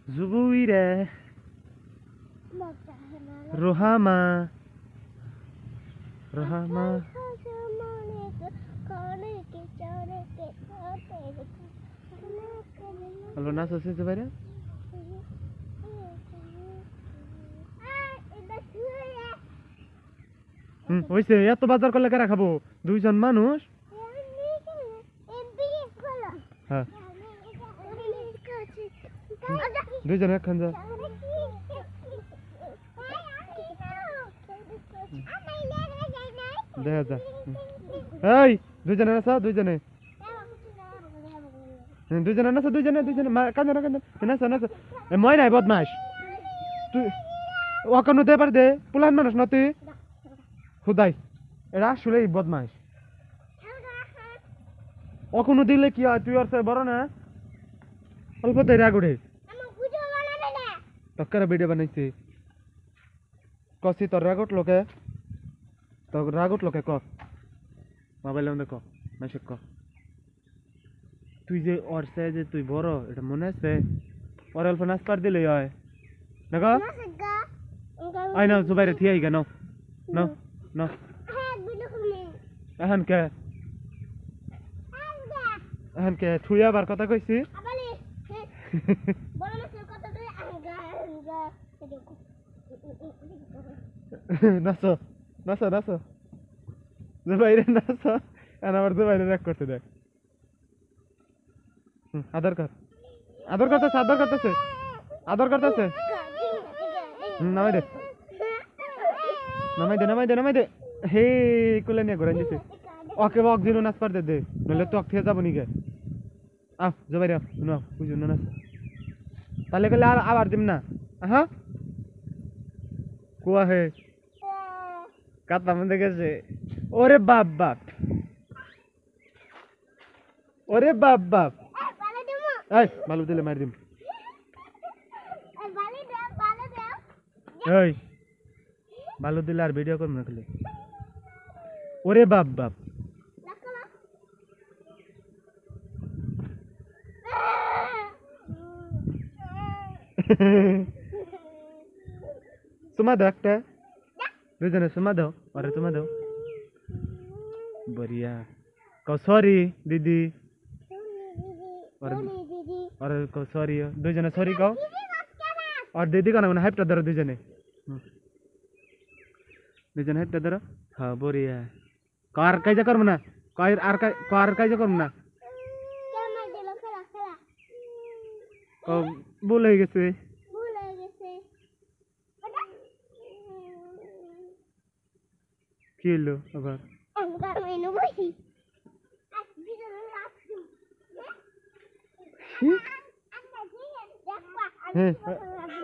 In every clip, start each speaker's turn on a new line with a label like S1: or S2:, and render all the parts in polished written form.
S1: Zubuire. Rohama. Rohama. Halo nasa sih sebenarnya? হইছে এত বাজার করলে কারা খাবো দুইজন মানুষ হ্যাঁ দুইজন একখান যা দেখা যা এই দুইজনে নাচা দুইজনে দুইজনে নাচা দুইজনে কান্দে না কান্দে নাচা নাচা মই নাই বদমাস তুই ওখানে দে পার দে পুলান মানুষ না তুই খুদাই এরা আসলে বদমাস ওখানে দিলে কি হয় তুই ওর সাথে বড় না অল্প দেরি আগুড়ে তক্কারা ভিডিও বানাইছে কসি তোর রাগট লোকে তোর রাগট লোকে ক মোবাইলের মধ্যে ক মেসেজ ক তুই যে ওর সাথে যে তুই বড় এটা মনে আছে ওর অল্প নাচ পার দিলে হয় না গো আই না জুবাইরে থিয়ে আই গা নাও এখন কে থুই আবার কথা কইছি নাচো জুবাইরে নাচো আর আমার জুবাইরে রাগ করতে দেখ আদর করতেছে নামাই দে হে কুলে নিয়ে ঘুরাই দিছে ওকে বক দিন নাচ পার দে নইলে তো অক্ষে যাবো নিকে আহ জবাই রে নাও বুঝুন না তাহলে গেলে আর আবার দিম না হ্যাঁ কুয়া হে কাতা মধ্যে গেছে ওরে বাপ এই বালু দিলে মার দিম এই বালু দিলে আর ভিডিও করব না খালি ওরে বাপ সুমা দাও একটা দুজনে সুমা দাও আরে সুমা দাও बढ़िया कहो सॉरी दीदी और कहो सॉरी दो जने सॉरी कहो और दीदी का ना हाइप दरो दो जने हाइप दरो हाँ बढ़िया कार कैसे कर मना कार कैसे कर मना भूल हो गए खेलो আবার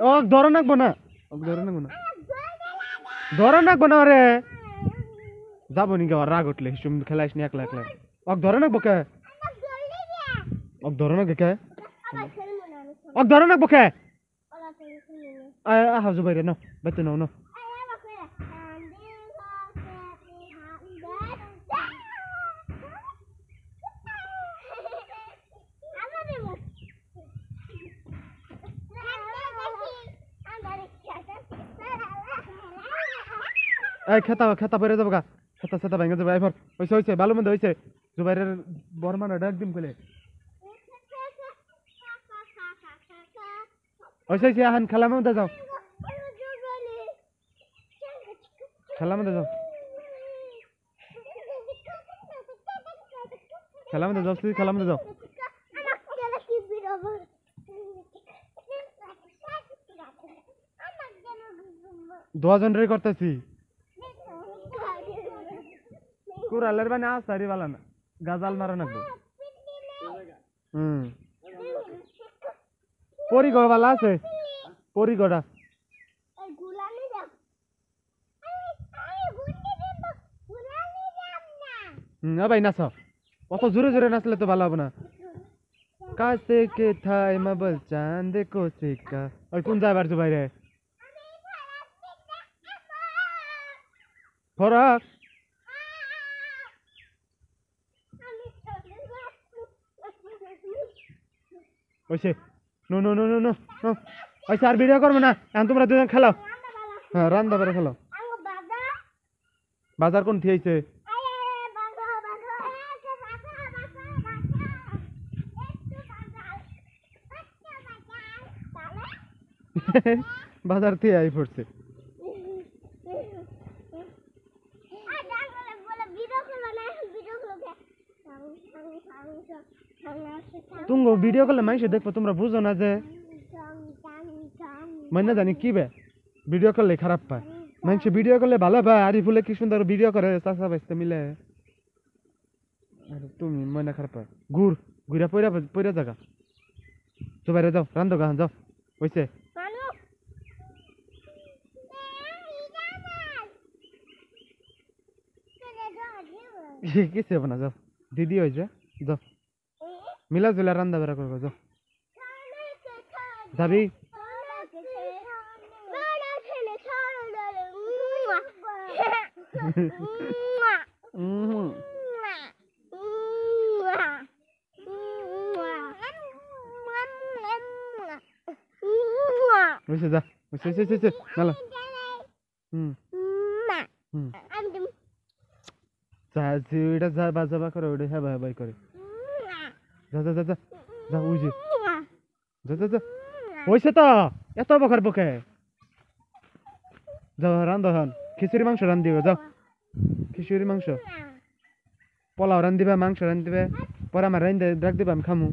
S1: ও ধরে নাকবো না রে যাবো নি গাওয়ার রাগ উঠলে সুম খেলাইস নি একলা ওক ধরে নাকবো কে আহা জুবাইরে নাও বেতে নাও এই খেতা পরে যাবো গা খেতা ভেঙে যাবো এবার হয়েছে ভালো মন্দ হয়েছে জুবাইরের বর্মানা ডাক দিম কলে হয়েছে এখন খেলার মধ্যে যাও খেলার মধ্যে যাও দুজন রে করতেছি কুরালের বানে আসারি वाला না গাজাল মারা নাকবো পরিগড় वाला আছে পরিগড়া ভাই নাচ অত জোরে নাচলে তো ভালো হবে না কাছে কে থাই মাবল চাঁদ কোসিকা ওই কোন যাবার জুবাই রে ফরাক ওইসে no no no no no no ওইসে আর ভিডিও করবে না এখন তোমরা দুজন খেলাও হ্যাঁ রান্দা বেড়ে খেলো বাজার কোন থিয়েছে বাজার থেকে আই পড়ছে তুঙ্গো ভিডিও করলে মানুষ দেখবো তোমরা বুঝো না যে মানে না জানি কি বে ভিডিও করলে খারাপ পায় মানুষ ভিডিও করলে ভালো পায় আরিফুলে কি সুন্দর ভিডিও করে চাষা বাঁচতে মিলে আর তুমি মনে খারাপ পায় ঘুরা পয়রা জায়গা তো বাইরে যাও রান্ধো গান যাও হয়েছে কিছু হবে না যাও দিদি হয়েছে যাও মিলা জুলা রান্দা বেড়া করবো যাও যাবি বুঝছে যা বুঝছে নালা এটা যা বাজাবা করে ওটা হ্যাঁ ভাই ভাই করে যা যা যা যা যা বুঝে যা যা যা হয়েছে তো এত বকার বকে যাও রান্ধ হন খিচুড়ি মাংস রান দিবে যাও খিচুড়ি মাংস পোলাও রান দিবে মাংস রান দিবে পরে আমার রান ডাক দিবে আমি খামু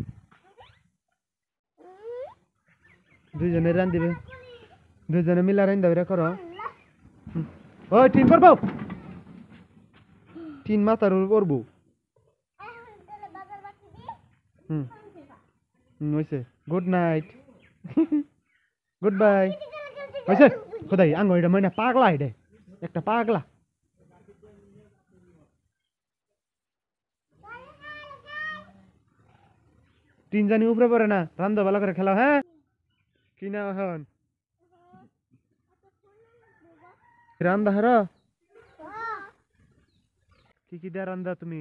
S1: দুইজনে রান দিবে দুইজনে মিলা রান দেবে করো ওই টিন করবো টিন মাথার করবো হয়েছে গুড নাইট গুড বাই হয়েছে কোথায় আঙ্গ এটা মানে পাগলা এটা একটা পাগলা তিন জানি উপরে পড়ে না রান্ধো ভালো করে খেলাও হ্যাঁ কি না এখন রান্দা হারা কি কি দিয়া রান্দা তুমি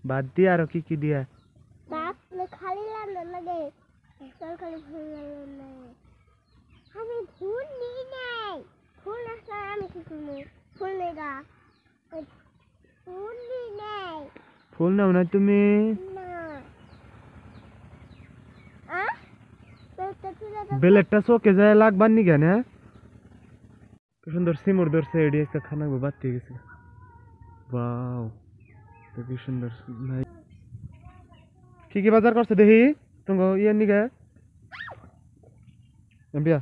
S1: বাদ দিয়া আর কি কি দিয়া
S2: খালি রান্না লাগে তরকারি ফুল লাগে আমি ফুল নিই নাই ফুল আসলে আমি কি করবো ফুল নেই গা ফুল নিই নাই
S1: ফুল নাও না তুমি বেলেটটা চোখে যায় লাগবার নি কেন কি সুন্দর সিমুর ধরছে এডি একটা খানা বাদ গেছে ওয়াও কি সুন্দর কি কি বাজার করছে দেখি তুমি ইয়ার নিগে বিয়া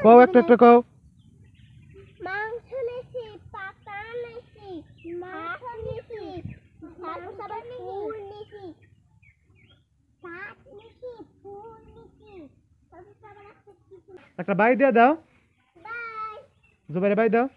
S1: কও একটা একটা কও
S2: মাংস নেছি পাতা নেছি মাছ নেছি তারপর ফুল নেছি শাক নেছি ফুল নেছি
S1: একটা বাই দিয়ে দাও
S2: বাই
S1: জুবাইরে বাই দাও